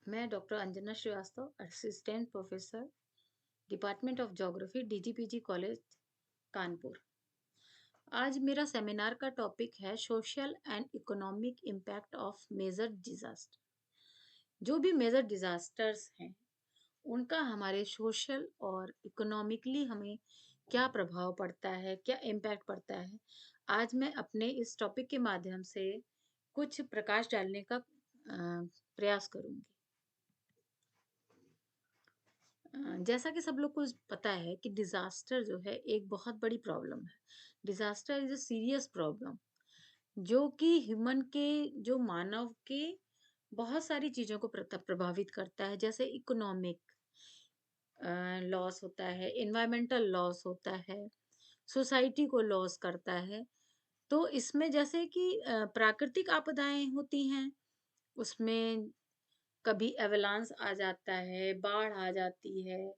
मैं doctor Anjana Srivastava, assistant professor, department of geography, DGPG college, Kanpur. आज मेरा सेमिनार का टॉपिक है social and economic impact of major disaster. जो भी मेजर डिजास्टर्स हैं, उनका हमारे सोशल और इकोनॉमिकली हमें क्या प्रभाव पड़ता है, क्या इम्पैक्ट पड़ता है। आज मैं अपने इस टॉपिक के माध्यम से कुछ प्रकाश डालने का प्रयास करूंगी। जैसा कि सब लोग को पता है कि डिजास्टर जो है एक बहुत बड़ी प्रॉब्लम है। Disaster is a serious problem जो कि ह्यूमन के, जो मानव के बहुत सारी चीजों को प्रभावित करता है। जैसे इकोनॉमिक लॉस होता है, इन्वायरमेंटल लॉस होता है, सोसाइटी को लॉस करता है। तो इसमें जैसे कि प्राकृतिक आपदाएं होती हैं, उसमें कभी एवलांस आ जाता है, बाढ़ आ जाती है,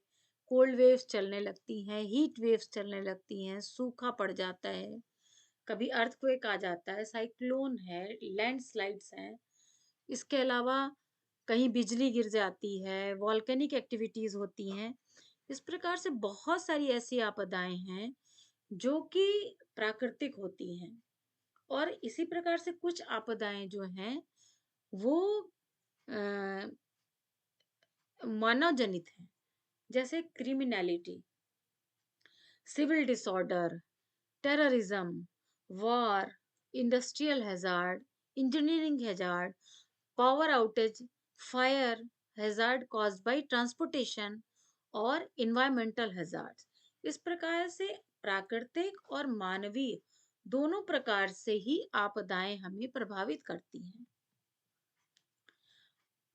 कोल्ड वेव्स चलने लगती हैं, हीट वेव्स चलने लगती हैं, सूखा पड़ जाता है, कभी अर्थक्वेक आ जाता है, साइक्लोन है, लैंडस्लाइड्स हैं। इसके अलावा कहीं बिजली गिर जाती है, वॉल्केनिक एक्टिविटीज होती हैं। इस प्रकार से बहुत सारी ऐसी आपदाएं हैं जो कि प्राकृतिक होती हैं। और इसी प्रकार से कुछ आपदाएं जो हैं वो मानव जनित है। जैसे criminality, civil disorder, terrorism, war, industrial hazard, engineering hazard, power outage, fire hazard caused by transportation और इन्वायरमेंटल हैजार्ड्स। इस प्रकार से प्राकृतिक और मानवीय दोनों प्रकार से ही आपदाएं हमें प्रभावित करती हैं।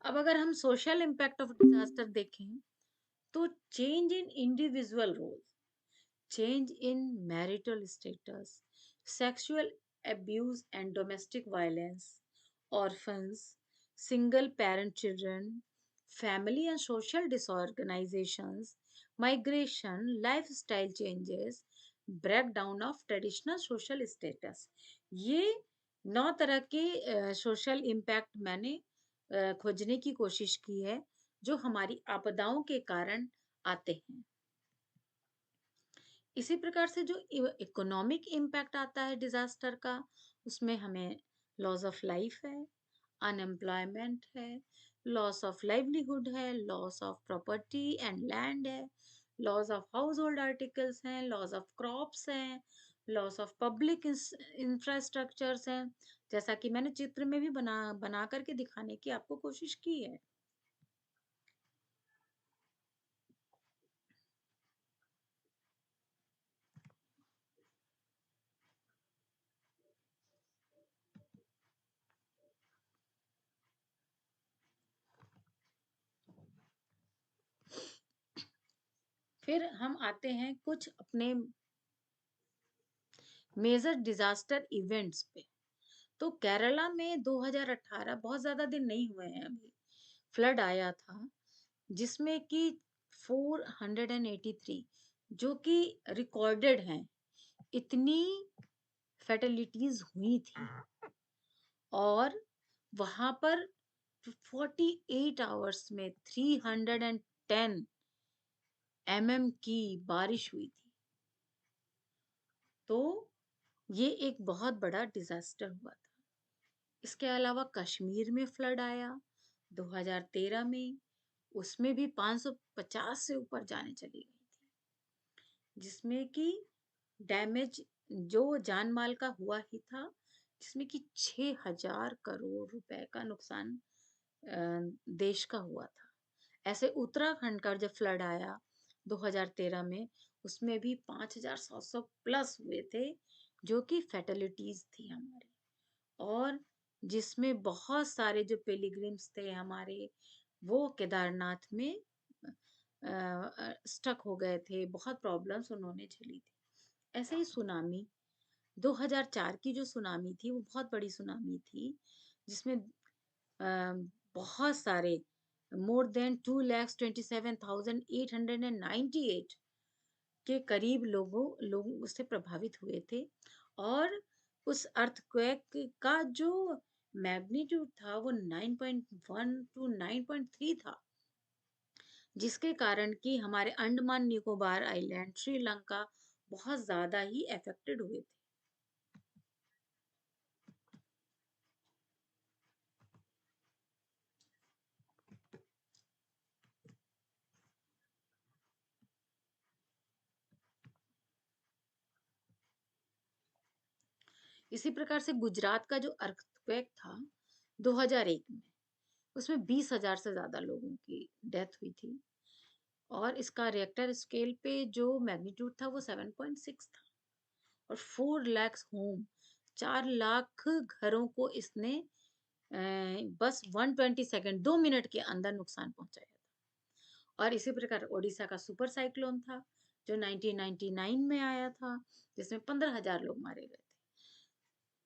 अब अगर हम सोशल इम्पैक्ट ऑफ डिजास्टर देखें तो change in individual role, change in marital status, sexual abuse and domestic violence, orphans, single parent children, family and social disorganizations, migration, lifestyle changes, breakdown of traditional social status। ये 9 तरह के social impact मैंने खोजने की कोशिश की है जो हमारी आपदाओं के कारण आते हैं। इसी प्रकार से जो इकोनॉमिक इम्पैक्ट आता है डिजास्टर का, उसमें हमें लॉस ऑफ लाइफ है, अनएम्प्लॉयमेंट है, लॉस ऑफ लाइवलीहुड है, loss of property and land है, loss of household articles हैं, लॉस ऑफ क्रॉप्स हैं, लॉस ऑफ पब्लिक इंफ्रास्ट्रक्चर्स हैं। जैसा कि मैंने चित्र में भी बना करके दिखाने की आपको कोशिश की है। फिर हम आते हैं कुछ अपने मेजर डिजास्टर इवेंट्स पे। तो केरला में 2018, बहुत ज्यादा दिन नहीं हुए हैं अभी, फ्लड आया था जिसमें कि 483 जो कि रिकॉर्डेड हैं, इतनी फैटेलिटीज हुई थी। और वहां पर 48 आवर्स में 310 mm की बारिश हुई थी। तो ये एक बहुत बड़ा डिजास्टर हुआ था। इसके अलावा कश्मीर में फ्लड आया 2013 में, उसमें भी 550 से ऊपर जाने चली गई थी, जिसमें कि डैमेज जो जान माल का हुआ ही था, जिसमें कि 6,000 करोड़ रुपए का नुकसान देश का हुआ था। ऐसे उत्तराखंड का जब फ्लड आया 2013 में, उसमें भी 5,700 प्लस हुए थे जो कि फैटेलिटीज थी हमारे। और जिसमें बहुत सारे जो पिलग्रिम्स थे हमारे, वो केदारनाथ में स्टक हो गए थे, बहुत प्रॉब्लम्स उन्होंने झेली थी। ऐसे ही सुनामी, 2004 की जो सुनामी थी वो बहुत बड़ी सुनामी थी, जिसमें बहुत सारे, मोर देन 2,27,898 के करीब लोग उससे प्रभावित हुए थे। और उस अर्थक्वेक का जो मैग्नीट्यूड था वो 9.1 टू 9.3 था, जिसके कारण कि हमारे अंडमान निकोबार आइलैंड, श्रीलंका बहुत ज्यादा ही अफेक्टेड हुए थे। इसी प्रकार से गुजरात का जो अर्थक्वेक था 2001 में, उसमें 20,000 से ज्यादा लोगों की डेथ हुई थी, और इसका रिएक्टर स्केल पे जो मैग्नीट्यूड था वो 7.6 था, और 4 लाख होम, 4 लाख घरों को इसने बस 120 सेकेंड, 2 मिनट के अंदर नुकसान पहुंचाया था। और इसी प्रकार ओडिशा का सुपर साइक्लोन था जो 1999 में आया था, जिसमें 15,000 लोग मारे गए थे।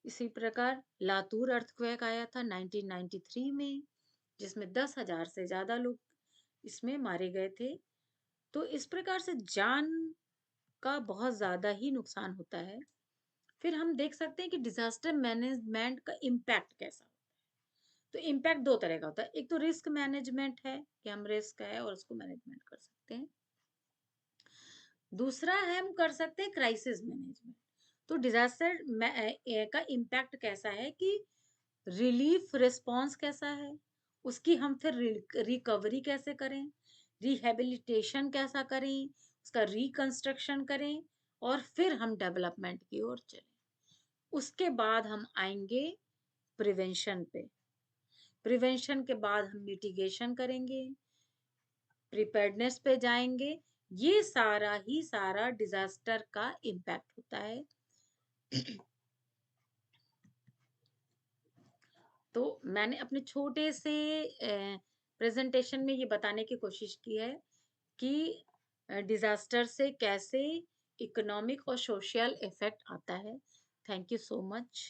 इसी प्रकार लातूर अर्थक्वेक आया था 1993 में, जिसमें 10,000 से ज्यादा लोग इसमें मारे गए थे। तो इस प्रकार से जान का बहुत ज्यादा ही नुकसान होता है। फिर हम देख सकते हैं कि डिजास्टर मैनेजमेंट का इम्पैक्ट कैसा होता है। तो इम्पैक्ट दो तरह का होता है, एक तो रिस्क मैनेजमेंट है कि हम रिस्क है और उसको मैनेजमेंट कर सकते हैं, दूसरा है हम कर सकते हैं क्राइसिस मैनेजमेंट। तो डिजास्टर का इम्पैक्ट कैसा है कि रिलीफ रिस्पांस कैसा है, उसकी हम फिर रिकवरी कैसे करें, रिहेबिलिटेशन कैसा करें, उसका रिकंस्ट्रक्शन करें, और फिर हम डेवलपमेंट की ओर चलें। उसके बाद हम आएंगे प्रिवेंशन पे, प्रिवेंशन के बाद हम मिटिगेशन करेंगे, प्रिपेयर्डनेस पे जाएंगे। ये सारा ही सारा डिजास्टर का इम्पैक्ट होता है। तो मैंने अपने छोटे से प्रेजेंटेशन में ये बताने की कोशिश की है कि डिजास्टर से कैसे इकोनॉमिक और सोशल इफेक्ट आता है। Thank you so much.